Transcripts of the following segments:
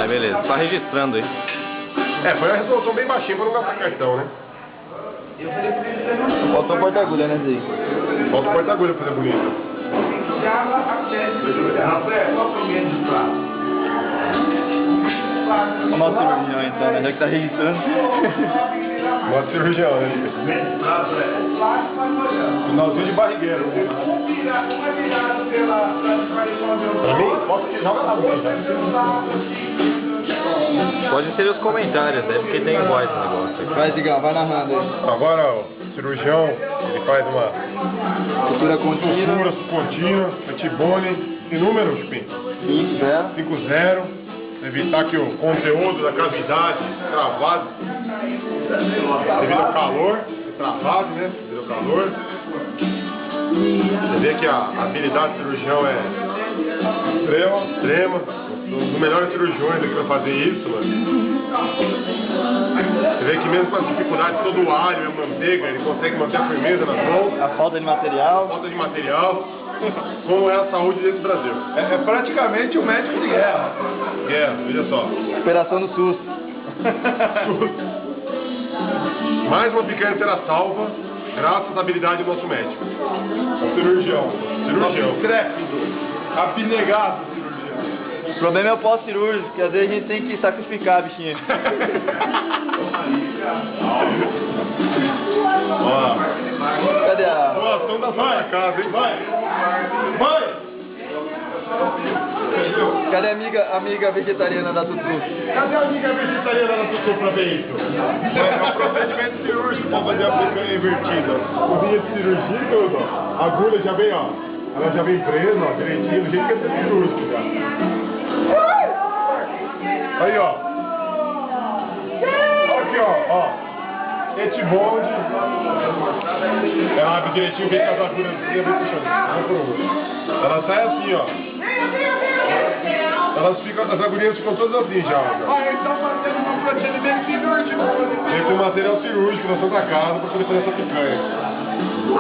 Ah, beleza. Tá registrando aí. É, foi uma resolução bem baixinha pra não gastar cartão, né? Faltou porta-agulha, né, Zé? Falta o porta-agulha pra fazer bonito. O nosso cirurgião, então, né? Já que tá registrando. Modo cirurgião, né? Finalzinho de barrigueiro. Pra mim, posso que joga lá no Pode ser os comentários, né? Porque tem voz no negócio. Vai, Zigão, vai narrando aí. Agora o cirurgião, ele faz uma Sutura contínua. sutura contínua, antibone, que número, Chupim? 5-0. 5-0, evitar que o conteúdo da cavidade travade devido ao calor, travado, né? Devido ao calor. Você vê que a habilidade do cirurgião é extrema. Um dos melhores cirurgiões aqui vai fazer isso, mano. Você vê que mesmo com as dificuldades, todo o alho e a manteiga, ele consegue manter a firmeza nas mãos. A falta de material. Falta de material. Como é a saúde desse Brasil? É praticamente um médico de guerra. Guerra, veja só. Operação no SUS. Mais uma picanha será salva, graças à habilidade do nosso médico. O cirurgião. Cirurgião. Intrépido. Abnegado cirurgião. O problema é o pós-cirúrgico, que às vezes a gente tem que sacrificar a bichinha. Ó. Cadê a... Doação da sua casa, hein? Vai! Cadê a amiga vegetariana da Tutu? Cadê a amiga vegetariana da Tutu pra ver isso? É um procedimento cirúrgico pra fazer a picanha invertida. Cozinha de cirurgia e tudo, ó. A agulha já vem, ó. Ela já vem presa, ó, direitinho, do jeito que é ser cirúrgico, cara. Aí, ó. Aqui, ó. Etibonde. Ela abre direitinho, vem com as agulhas assim, vem puxando. Ela sai assim, ó. As agulhinhas ficam todas assim já. Ah, eles estão fazendo um procedimento cirúrgico. Tem um material cirúrgico na sua casa pra poder fazer essa picanha.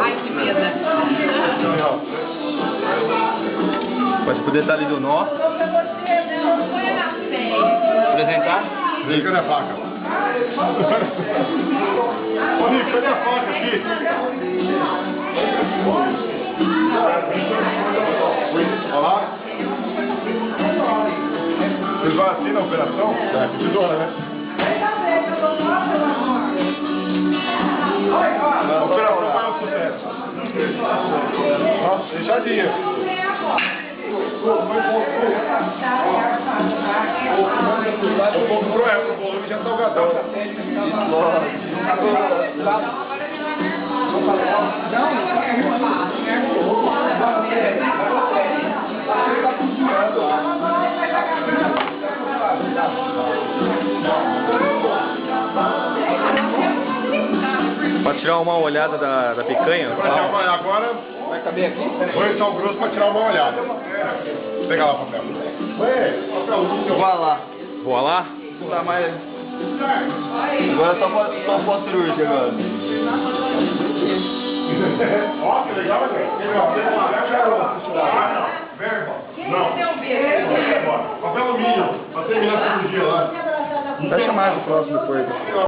Ai, que medo. Aí, ó. Pode pro detalhe do nó. Apresentar? Vem, cadê a faca? Ô, Rico, cadê a faca aqui? Olha lá. Vocês vão assim na operação? É, tesoura, né? A operação vai ao sucesso. Nossa, fechadinha. Um pouco pro volume já tá o gadão. Pra tirar uma olhada da picanha. Agora Vai caber aqui? põe sal grosso pra tirar uma olhada. Pega lá o papel. Vai lá. Vou lá? Não tá mais... Agora só pós-cirúrgico agora. Ó, que legal, gente. Verba. Não. Papel alumínio. Pra terminar a cirurgia lá. Fecha mais o próximo depois.